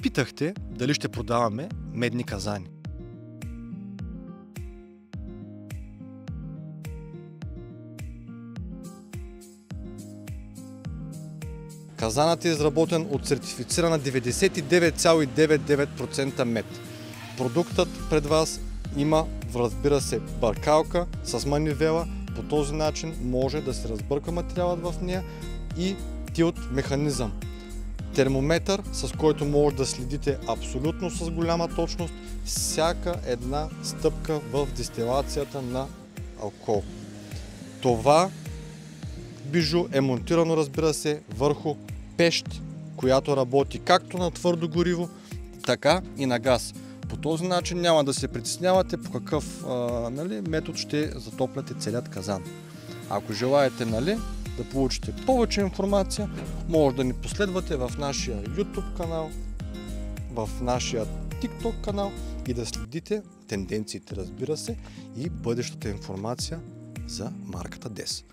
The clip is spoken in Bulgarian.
питахте дали ще продаваме медни казани. Казанът е изработен от сертифицирана 99,99% мед. Продуктът пред вас има, разбира се, бъркалка с манивела. По този начин може да се разбърка материалът в нея и тилт механизъм. Термометър, с който може да следите абсолютно с голяма точност всяка една стъпка в дестилацията на алкохол. Това бижу е монтирано, разбира се, върху пещ, която работи както на твърдо гориво, така и на газ. По този начин няма да се притеснявате по какъв метод ще затопляте целият казан. Ако желаете да получите повече информация, може да ни последвате в нашия YouTube канал, в нашия TikTok канал и да следите тенденциите, разбира се, и бъдещата информация за марката DES.